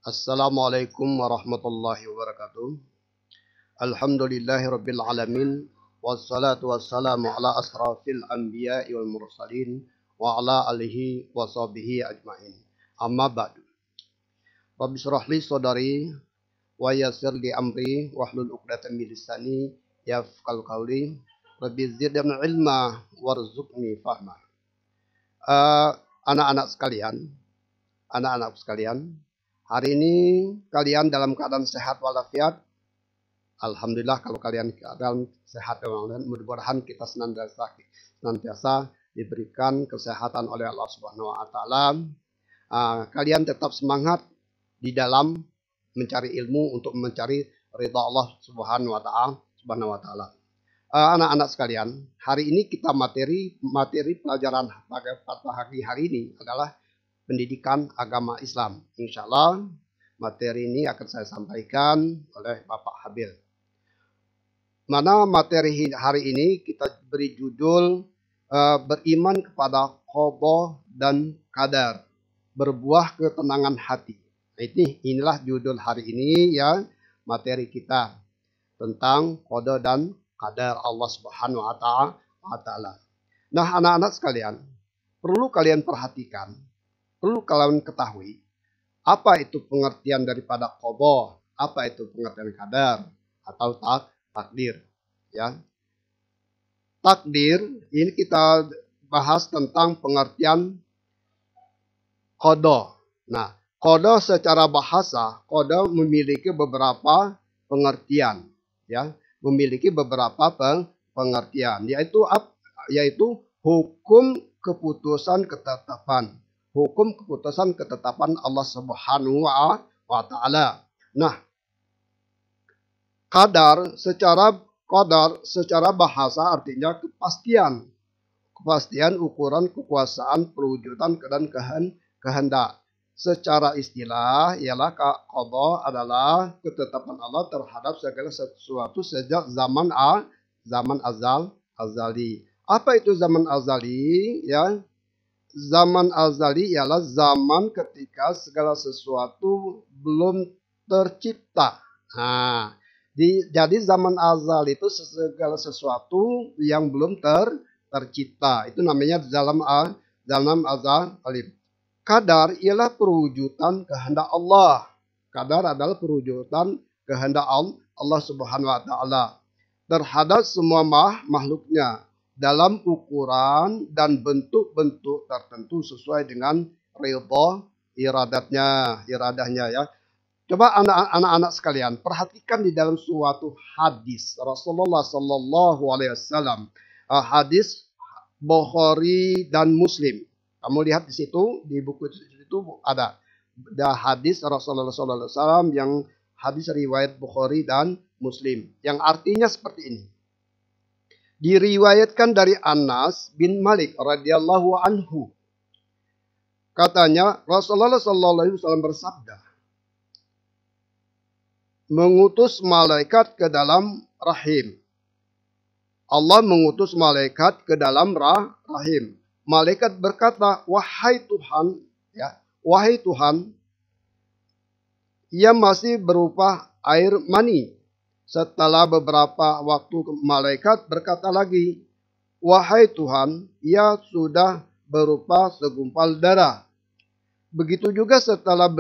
Assalamualaikum warahmatullahi wabarakatuh. Alhamdulillahirabbil alamin wassalatu wassalamu ala asrafil anbiya'i wal mursalin wa ala alihi wa sahbihi ajmain. Amma ba'du. Rabbi shrah li sadri wa yassir li amri wahlul 'uqdatam min lisani yafqahu qawli. Rabbi zidni ilma warzuqni fahma. Uh, anak-anak sekalian, anak-anak sekalian, hari ini kalian dalam keadaan sehat walafiat. Alhamdulillah kalau kalian keadaan sehat dan mudah-mudahan kita senantiasa diberikan kesehatan oleh Allah Subhanahu wa taala. Kalian tetap semangat di dalam mencari ilmu untuk mencari ridha Allah Subhanahu wa taala. Anak-anak sekalian, hari ini kita materi pelajaran pada hari ini adalah pendidikan agama Islam. Insya Allah materi ini akan saya sampaikan oleh Bapak Habil. Mana materi hari ini kita beri judul beriman kepada qada dan qadar, berbuah ketenangan hati. Inilah judul hari ini ya, materi kita tentang qada dan qadar Allah Subhanahu wa taala. Nah, anak-anak sekalian, perlu kalian perhatikan, perlu kalian ketahui apa itu pengertian daripada qada, apa itu pengertian qadar atau takdir ya. Takdir ini kita bahas tentang pengertian qada. Nah, qada secara bahasa, qada memiliki beberapa pengertian ya, memiliki beberapa pengertian yaitu hukum keputusan ketetapan. Hukum keputusan ketetapan Allah Subhanahu wa taala. Nah, qadar secara bahasa artinya kepastian. Kepastian ukuran kekuasaan, perwujudan dan kehendak. Secara istilah ialah qada adalah ketetapan Allah terhadap segala sesuatu sejak zaman azali. Apa itu zaman azali ya? Zaman azali ialah zaman ketika segala sesuatu belum tercipta. Nah, jadi zaman azali itu segala sesuatu yang belum tercipta. Itu namanya zaman azali. Qadar ialah perwujudan kehendak Allah. Qadar adalah perwujudan kehendak Allah Subhanahu wa taala terhadap semua makhluknya dalam ukuran dan bentuk-bentuk tertentu sesuai dengan iradahnya ya. Coba anak-anak sekalian perhatikan di dalam suatu hadis Rasulullah Sallallahu Alaihi Wasallam, hadis Bukhari dan Muslim. Kamu lihat di situ, di buku itu ada hadis Rasulullah Sallallahu Alaihi Wasallam yang hadis riwayat Bukhari dan Muslim yang artinya seperti ini. Diriwayatkan dari Anas bin Malik radhiyallahu anhu. Katanya Rasulullah sallallahu alaihi wasallam bersabda, mengutus malaikat ke dalam rahim. Allah mengutus malaikat ke dalam rahim. Malaikat berkata, wahai Tuhan, ya, wahai Tuhan, ia masih berupa air mani. Setelah beberapa waktu malaikat berkata lagi, wahai Tuhan, ia sudah berupa segumpal darah. Begitu juga setelah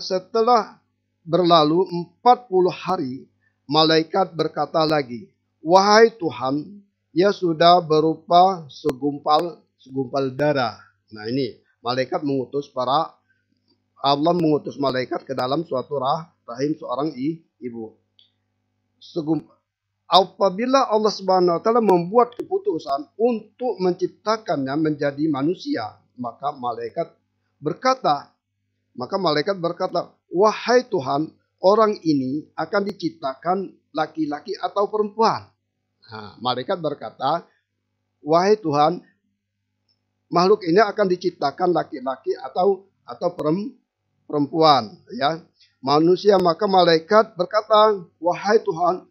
setelah berlalu 40 hari, malaikat berkata lagi, wahai Tuhan, ia sudah berupa segumpal darah. Nah ini, Allah mengutus malaikat ke dalam suatu rahim seorang ibu. Apabila Allah Subhanahu wa taala membuat keputusan untuk menciptakannya menjadi manusia, maka malaikat berkata, wahai Tuhan, orang ini akan diciptakan laki-laki atau perempuan. Nah, malaikat berkata, wahai Tuhan, makhluk ini akan diciptakan laki-laki atau perempuan ya. Manusia, maka malaikat berkata, wahai Tuhan,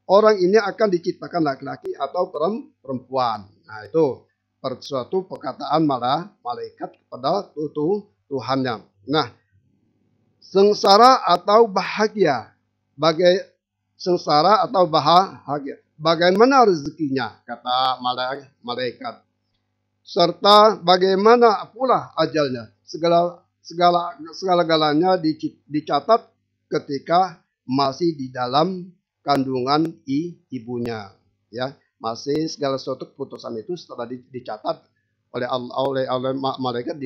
orang ini akan diciptakan laki-laki atau perempuan. Nah itu suatu perkataan malaikat kepada Tuhannya. Nah, sengsara atau bahagia, sengsara atau bahagia, bagaimana rezekinya, kata malaikat, serta bagaimana pula ajalnya. Segala-galanya dicatat ketika masih di dalam kandungan ibunya, ya. Masih segala sesuatu keputusan itu setelah dicatat oleh malaikat,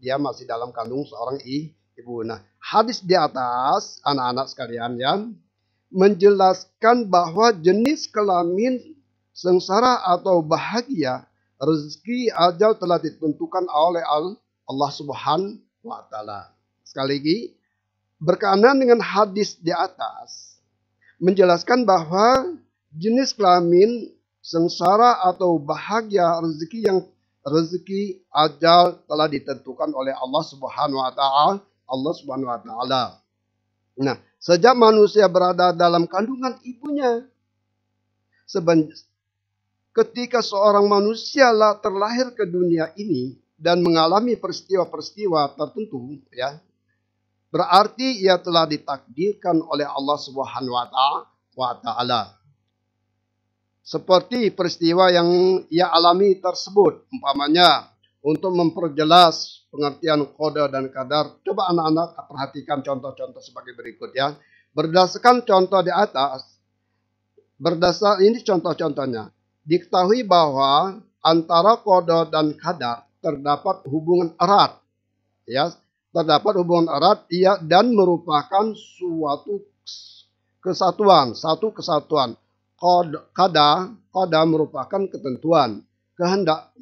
dia masih dalam kandung seorang ibu. Nah, hadis di atas, anak-anak sekalian, ya, menjelaskan bahwa jenis kelamin sengsara atau bahagia, rezeki, ajal telah ditentukan oleh Allah Subhanahu wa Ta'ala. Sekali lagi, berkenaan dengan hadis di atas, menjelaskan bahwa jenis kelamin sengsara atau bahagia, rezeki ajal telah ditentukan oleh Allah Subhanahu wa Ta'ala. Nah, sejak manusia berada dalam kandungan ibunya, ketika seorang manusia terlahir ke dunia ini dan mengalami peristiwa-peristiwa tertentu, ya, berarti ia telah ditakdirkan oleh Allah Subhanahu wa Ta'ala. Seperti peristiwa yang ia alami tersebut, umpamanya untuk memperjelas pengertian qada dan qadar, coba anak-anak perhatikan contoh-contoh sebagai berikut, ya. Berdasarkan contoh di atas, ini contoh-contohnya, diketahui bahwa antara qada dan qadar terdapat hubungan erat, ya, dan merupakan suatu kesatuan, Qada merupakan ketentuan, kehendak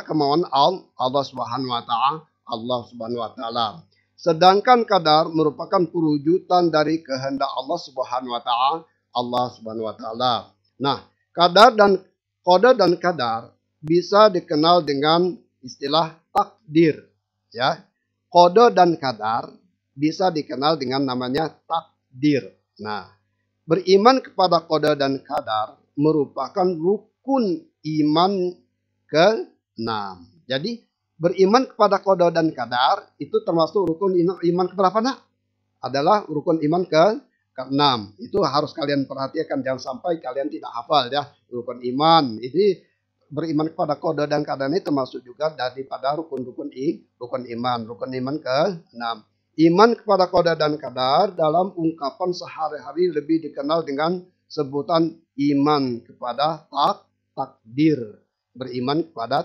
kemauan Allah Subhanahu wa Ta'ala. Sedangkan qadar merupakan perwujudan dari kehendak Allah Subhanahu wa Ta'ala. Nah, qada dan qadar bisa dikenal dengan istilah takdir, ya. Qada dan qadar bisa dikenal dengan namanya takdir. Nah, beriman kepada qada dan qadar merupakan rukun iman ke-6. Jadi, beriman kepada qada dan qadar itu termasuk rukun iman keberapa, nak? Adalah rukun iman ke-6. Itu harus kalian perhatikan, jangan sampai kalian tidak hafal, ya. Rukun iman. Ini beriman kepada qada dan qadar ini termasuk juga daripada rukun iman. Rukun iman ke-6. Iman kepada qada dan qadar dalam ungkapan sehari-hari lebih dikenal dengan sebutan iman kepada takdir. Beriman kepada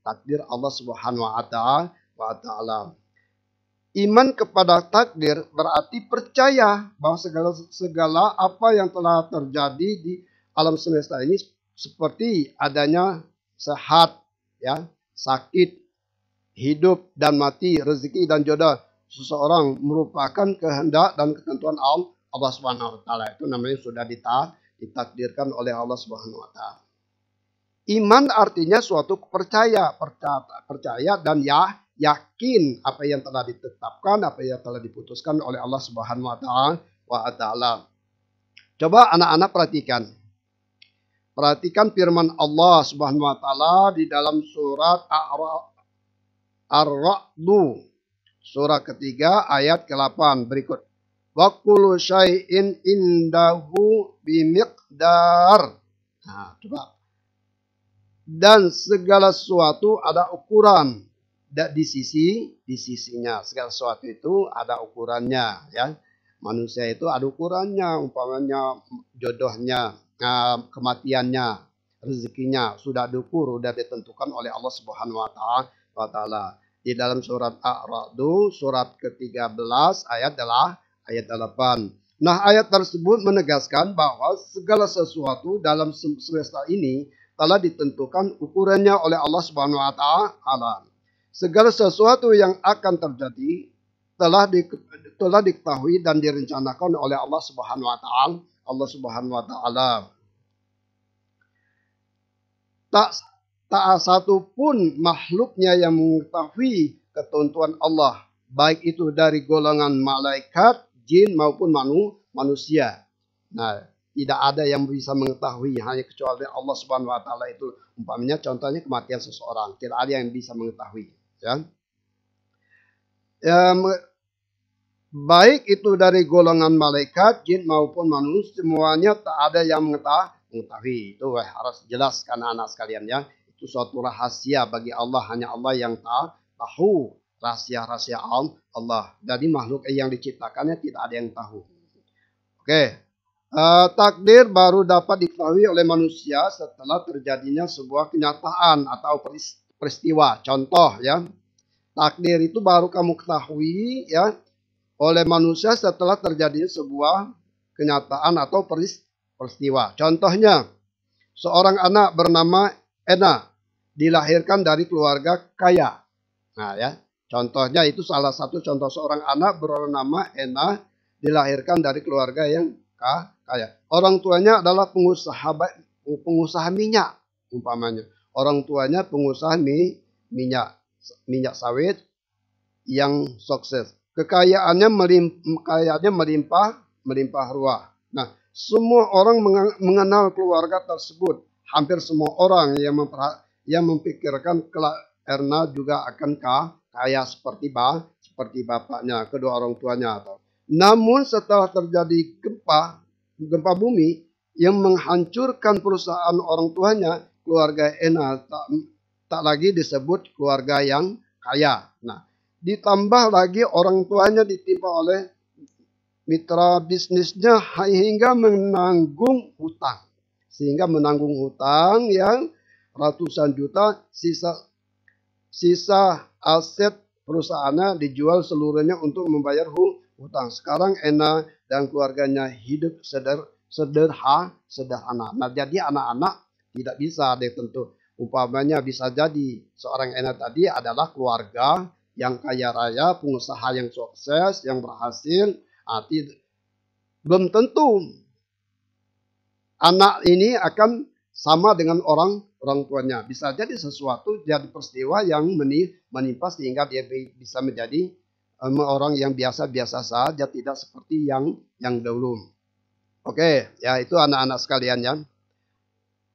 takdir Allah Subhanahu wa Ta'ala. Iman kepada takdir berarti percaya bahwa segala apa yang telah terjadi di alam semesta ini, seperti adanya sehat, ya, sakit, hidup dan mati, rezeki dan jodoh seseorang, merupakan kehendak dan ketentuan Allah Subhanahu wa Ta'ala. Itu namanya sudah ditakdirkan oleh Allah Subhanahu wa Ta'ala. Iman artinya suatu percaya dan yakin apa yang telah ditetapkan, apa yang telah diputuskan oleh Allah Subhanahu wa Ta'ala. Coba anak-anak perhatikan firman Allah Subhanahu wa Ta'ala di dalam surat Ar-Ra'd, surah ketiga ayat ke-8 berikut. Wa kullu syai'in indahu bimiqdar. Nah, coba. Dan segala sesuatu ada ukuran di sisinya. Segala sesuatu itu ada ukurannya, ya. Manusia itu ada ukurannya, umpamanya jodohnya, kematiannya, rezekinya sudah diukur, sudah ditentukan oleh Allah Subhanahu wa Ta'ala. Di dalam surat Ar-Ra'd, surat ke-13 ayat 8. Nah, ayat tersebut menegaskan bahwa segala sesuatu dalam semesta ini telah ditentukan ukurannya oleh Allah Subhanahu wa Ta'ala. Segala sesuatu yang akan terjadi telah diketahui dan direncanakan oleh Allah Subhanahu wa Ta'ala. Tak satu pun makhluknya yang mengetahui ketentuan Allah, baik itu dari golongan malaikat, jin maupun manusia. Nah, tidak ada yang bisa mengetahui hanya kecuali Allah Subhanahu wa Ta'ala itu Umpamanya contohnya kematian seseorang, tidak ada yang bisa mengetahui. Ya. Baik itu dari golongan malaikat, jin maupun manusia, semuanya tak ada yang mengetahui. Itu harus jelas anak-anak sekalian ya. Itu suatu rahasia bagi Allah, hanya Allah yang tahu rahasia-rahasia Allah. Jadi makhluk yang diciptakannya tidak ada yang tahu. Oke. Takdir baru dapat diketahui oleh manusia setelah terjadinya sebuah kenyataan atau peristiwa. Contoh ya. Takdir itu baru kamu ketahui ya oleh manusia setelah terjadi sebuah kenyataan atau peristiwa. Contohnya, seorang anak bernama Ena dilahirkan dari keluarga kaya. Nah ya, contohnya itu salah satu contoh seorang anak bernama Ena dilahirkan dari keluarga yang kaya. Orang tuanya adalah pengusaha minyak umpamanya. Orang tuanya pengusaha minyak sawit yang sukses. Kekayaannya melimpah ruah. Nah, semua orang mengenal keluarga tersebut. Hampir semua orang yang memikirkan Erna juga akan kaya seperti bapaknya, kedua orang tuanya. Namun setelah terjadi gempa bumi yang menghancurkan perusahaan orang tuanya, keluarga Ena tak lagi disebut keluarga yang kaya. Nah, ditambah lagi orang tuanya ditimpa oleh mitra bisnisnya hingga menanggung hutang. Sehingga menanggung hutang yang ratusan juta, sisa aset perusahaannya dijual seluruhnya untuk membayar hutang. Sekarang Ena dan keluarganya hidup sederhana. Nah, jadi anak-anak tidak bisa tentu. Umpamanya bisa jadi seorang Ena tadi adalah keluarga yang kaya raya, pengusaha yang sukses, yang berhasil. Belum tentu anak ini akan sama dengan orang tuanya. Bisa jadi sesuatu, jadi peristiwa yang menimpa sehingga dia bisa menjadi orang yang biasa-biasa saja, tidak seperti yang dulu. Oke, ya itu anak-anak sekalian ya.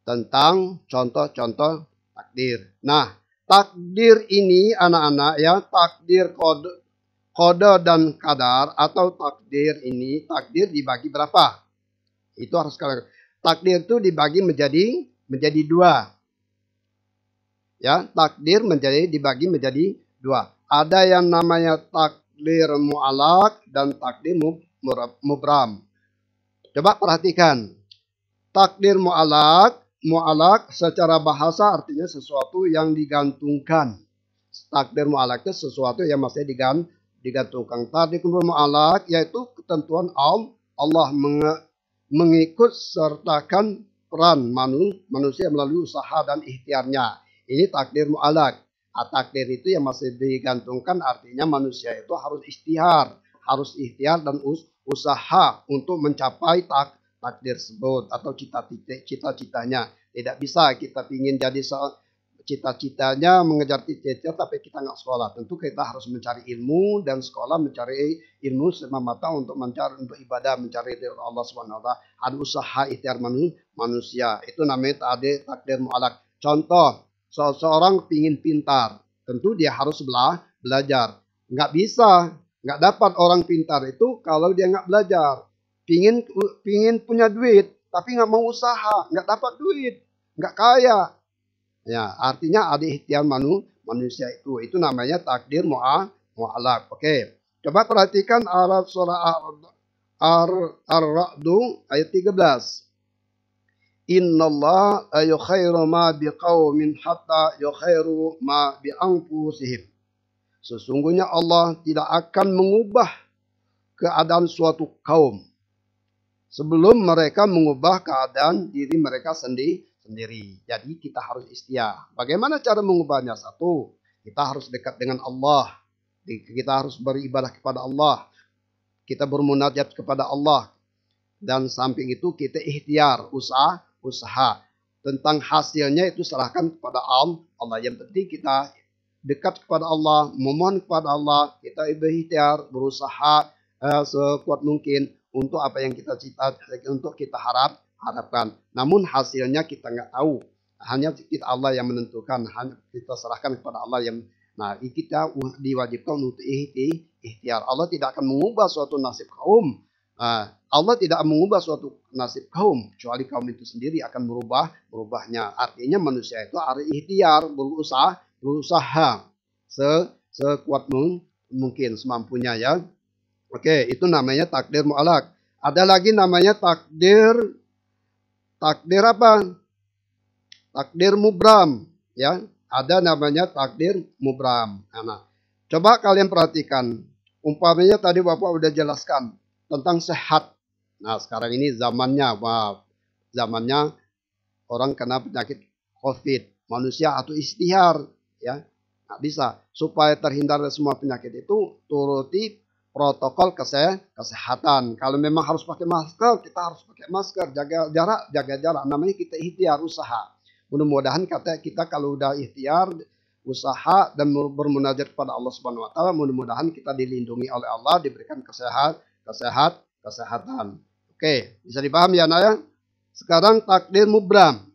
Tentang contoh-contoh takdir. Nah, takdir ini anak-anak ya, takdir kode dan kadar atau takdir ini, takdir dibagi berapa? Itu harus kalian. Takdir itu dibagi menjadi dua. Ya, takdir dibagi menjadi dua. Ada yang namanya takdir mu'alaq dan takdir mubram. Coba perhatikan. Takdir mu'alaq secara bahasa artinya sesuatu yang digantungkan. Takdir mu'alaq itu sesuatu yang masih digantungkan. Takdir mu'alaq yaitu ketentuan Allah mengikut sertakan peran manusia melalui usaha dan ikhtiarnya. Ini takdir mu'alaq. Takdir itu yang masih digantungkan artinya manusia itu harus ikhtiar dan usaha untuk mencapai takdir tersebut atau cita-citanya. Tidak bisa kita ingin jadi cita-citanya mengejar cita-cita tapi kita nggak sekolah. Tentu kita harus mencari ilmu dan sekolah mencari ilmu semata untuk ibadah, mencari Allah Subhanahu wa taala. Ada usaha ikhtiar manusia. Itu namanya takdir mu'alaq. Contoh, seseorang ingin pintar, tentu dia harus belajar. Nggak bisa, nggak dapat orang pintar itu kalau dia nggak belajar. Pingin punya duit, tapi nggak mau usaha, nggak dapat duit, nggak kaya. Ya, artinya ada ikhtiar manusia itu. Itu namanya takdir mu'alaq. Oke. Coba perhatikan Arab surah Ar-Ra'du ayat 13. Innallaha la yukhairu ma biqaumin hatta yukhairu ma bi anfusihim. Sesungguhnya Allah tidak akan mengubah keadaan suatu kaum sebelum mereka mengubah keadaan diri mereka sendiri. Jadi kita harus ikhtiar. Bagaimana cara mengubahnya? Satu, kita harus dekat dengan Allah. Kita harus beribadah kepada Allah. Kita bermunajat kepada Allah. Dan samping itu kita ikhtiar, usaha. Tentang hasilnya itu serahkan kepada Allah. Yang penting kita dekat kepada Allah, memohon kepada Allah. Kita berikhtiar, berusaha sekuat mungkin untuk apa yang kita harapkan. Namun hasilnya kita nggak tahu. Hanya kita Allah yang menentukan, hanya kita serahkan kepada Allah yang. Nah, kita diwajibkan untuk ikhtiar. Allah tidak akan mengubah suatu nasib kaum. Allah tidak mengubah suatu nasib kaum, kecuali kaum itu sendiri akan merubahnya. Artinya manusia itu harus ikhtiar, berusaha sekuat mungkin semampunya ya. Oke, itu namanya takdir mu'alak. Ada lagi namanya takdir apa? Takdir mubram, ya. Ada namanya takdir mubram. Nah, coba kalian perhatikan. Umpamanya tadi Bapak udah jelaskan tentang sehat. Nah, sekarang ini zamannya orang kena penyakit COVID. Manusia atau ikhtiar, ya. Nggak bisa. Supaya terhindar dari semua penyakit itu, turuti protokol kesehatan. Kalau memang harus pakai masker, kita harus pakai masker. Jaga jarak. Namanya kita ikhtiar, usaha. Mudah-mudahan kita kalau udah ikhtiar, usaha dan bermunajat kepada Allah Subhanahu Wa Taala, mudah-mudahan kita dilindungi oleh Allah, diberikan kesehatan. Oke, bisa dipahami ya, Naya? Sekarang takdir mubram.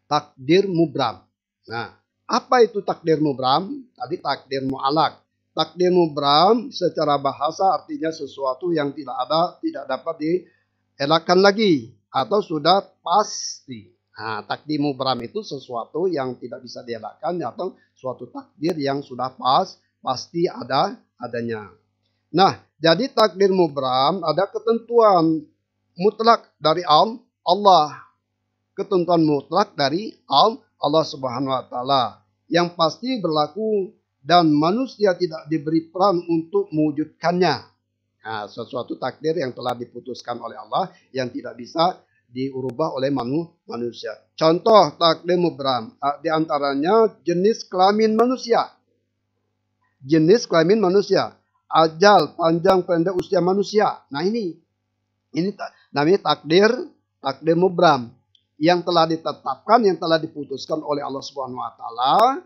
Takdir mubram. Nah, apa itu takdir mubram? Tadi takdir mu'alak. Takdir mubram secara bahasa artinya sesuatu yang tidak dapat dielakkan lagi atau sudah pasti. Nah, takdir mubram itu sesuatu yang tidak bisa dielakkan atau suatu takdir yang sudah pasti adanya. Nah, jadi takdir mubram ada ketentuan mutlak dari Allah. Ketentuan mutlak dari Allah Subhanahu Wa Taala yang pasti berlaku dan manusia tidak diberi peran untuk mewujudkannya. Nah, sesuatu takdir yang telah diputuskan oleh Allah yang tidak bisa diubah oleh manusia. Contoh takdir mubram, di antaranya jenis kelamin manusia. Jenis kelamin manusia, ajal, panjang pendek usia manusia. Nah, ini namanya takdir mubram yang telah ditetapkan, yang telah diputuskan oleh Allah Subhanahu Wa Taala.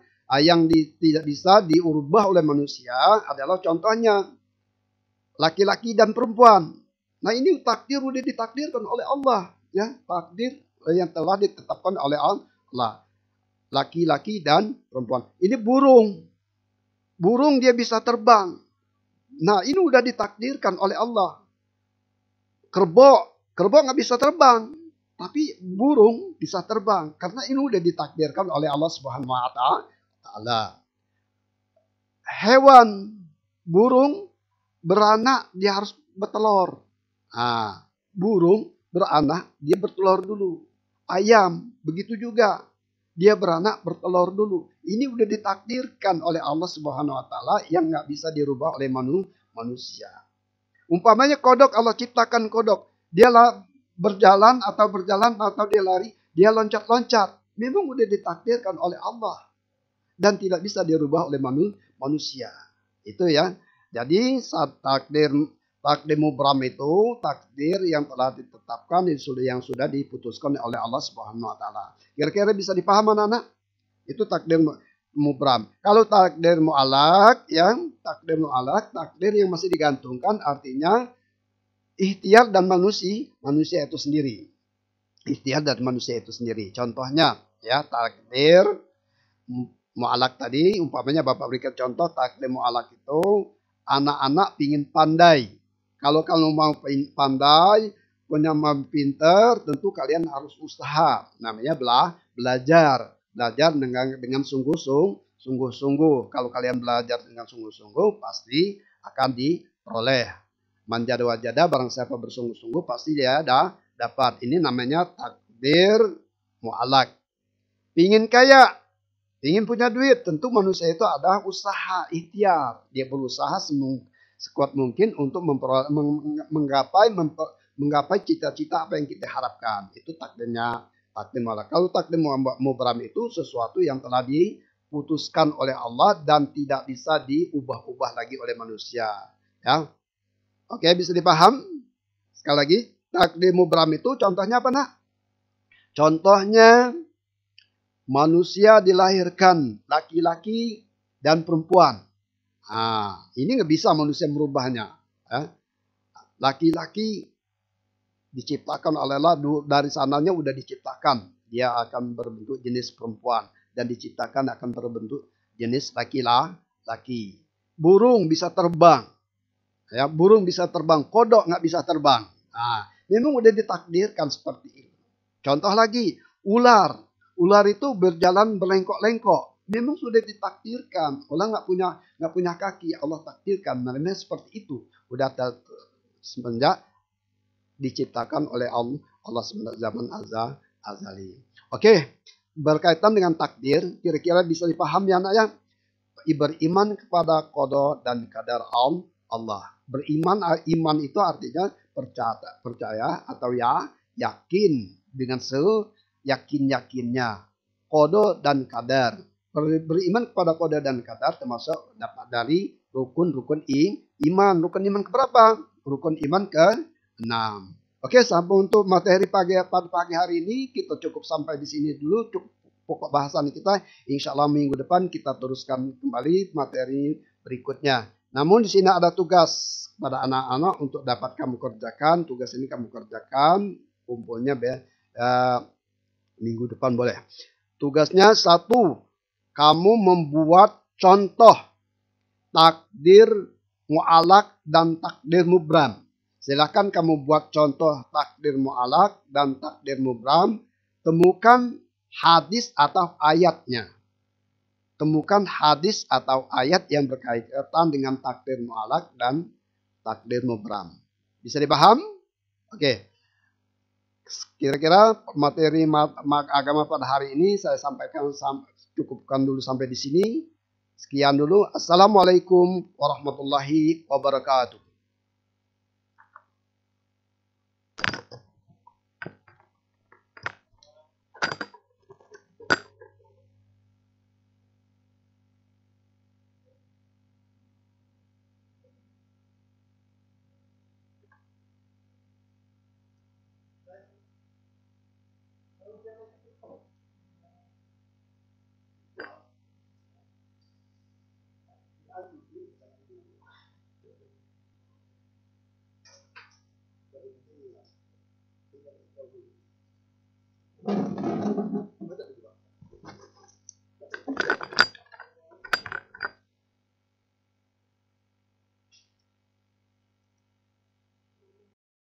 Yang tidak bisa diubah oleh manusia adalah contohnya laki-laki dan perempuan. Nah, ini takdir sudah ditakdirkan oleh Allah, ya, takdir yang telah ditetapkan oleh Allah. Laki-laki dan perempuan. Ini burung dia bisa terbang. Nah, ini sudah ditakdirkan oleh Allah. Kerbau nggak bisa terbang, tapi burung bisa terbang karena ini sudah ditakdirkan oleh Allah Subhanahu Wa Taala. Hewan burung beranak dia harus bertelur. Nah, burung beranak dia bertelur dulu. Ayam begitu juga. Dia beranak bertelur dulu. Ini udah ditakdirkan oleh Allah Subhanahu Wa Taala yang nggak bisa dirubah oleh manusia. Umpamanya kodok, Allah ciptakan kodok. Dia berjalan atau dia lari, dia loncat-loncat. Memang udah ditakdirkan oleh Allah dan tidak bisa dirubah oleh manusia. Itu ya. Jadi saat takdir mubram itu takdir yang telah ditetapkan yang sudah diputuskan oleh Allah Subhanahu Wa Taala. Kira-kira bisa dipahami anak-anak? Itu takdir mubram. Kalau takdir mu'alak, takdir yang masih digantungkan artinya ikhtiar dan manusia itu sendiri. Ikhtiar dan manusia itu sendiri. Contohnya ya takdir mu'alak tadi, umpamanya Bapak berikan contoh takdir mu'alak itu anak-anak pingin pandai. Kalau mau pandai, punya pinter, tentu kalian harus usaha. Namanya belajar dengan sungguh-sungguh. Kalau kalian belajar dengan sungguh-sungguh, pasti akan diperoleh. Manjada wajada, barang siapa bersungguh-sungguh, pasti dia dapat. Ini namanya takdir mu'alak. Pingin kaya, ingin punya duit, tentu manusia itu ada usaha, ikhtiar. Dia berusaha sekuat mungkin untuk menggapai cita-cita apa yang kita harapkan. Itu takdirnya takdir mu'alak. Kalau takdir mubram itu sesuatu yang telah diputuskan oleh Allah dan tidak bisa diubah-ubah lagi oleh manusia. Ya, oke, bisa dipaham? Sekali lagi, takdir mubram itu contohnya apa, nak? Contohnya manusia dilahirkan laki-laki dan perempuan. Nah, ini nggak bisa manusia merubahnya. Laki-laki diciptakan oleh Allah, dari sananya udah diciptakan. dia akan berbentuk jenis perempuan dan diciptakan akan berbentuk jenis laki-laki. Burung bisa terbang, ya burung bisa terbang, kodok nggak bisa terbang. Nah, memang udah ditakdirkan seperti itu. Contoh lagi, ular. Ular itu berjalan berlengkok-lengkok. Memang sudah ditakdirkan. Ular nggak punya kaki. Allah takdirkan. Memang seperti itu. Udah semenjak diciptakan oleh Allah semenjak zaman azali. Oke, berkaitan dengan takdir, kira-kira bisa dipahami anak ya? Beriman kepada qada dan qadar Allah. Beriman, iman itu artinya percaya atau yakin dengan seyakin-yakinnya. Qada dan qadar. Beriman kepada qada dan qadar termasuk dapat dari rukun-rukun iman. Rukun iman keberapa? Rukun iman ke-6. Oke, sampai untuk materi pagi hari ini kita cukup sampai di sini dulu. Cukup pokok bahasan kita. Insya Allah minggu depan kita teruskan kembali materi berikutnya. Namun di sini ada tugas pada anak-anak untuk dapat kamu kerjakan. Tugas ini kamu kerjakan. Kumpulnya minggu depan boleh. Tugasnya 1. Kamu membuat contoh takdir mu'alak dan takdir mubram. Silakan kamu buat contoh takdir mu'alak dan takdir mubram. Temukan hadis atau ayatnya. Temukan hadis atau ayat yang berkaitan dengan takdir mu'alak dan takdir mubram. Bisa dipaham? Oke. Kira-kira materi agama pada hari ini saya sampaikan, cukupkan dulu sampai di sini. Sekian dulu. Assalamualaikum warahmatullahi wabarakatuh.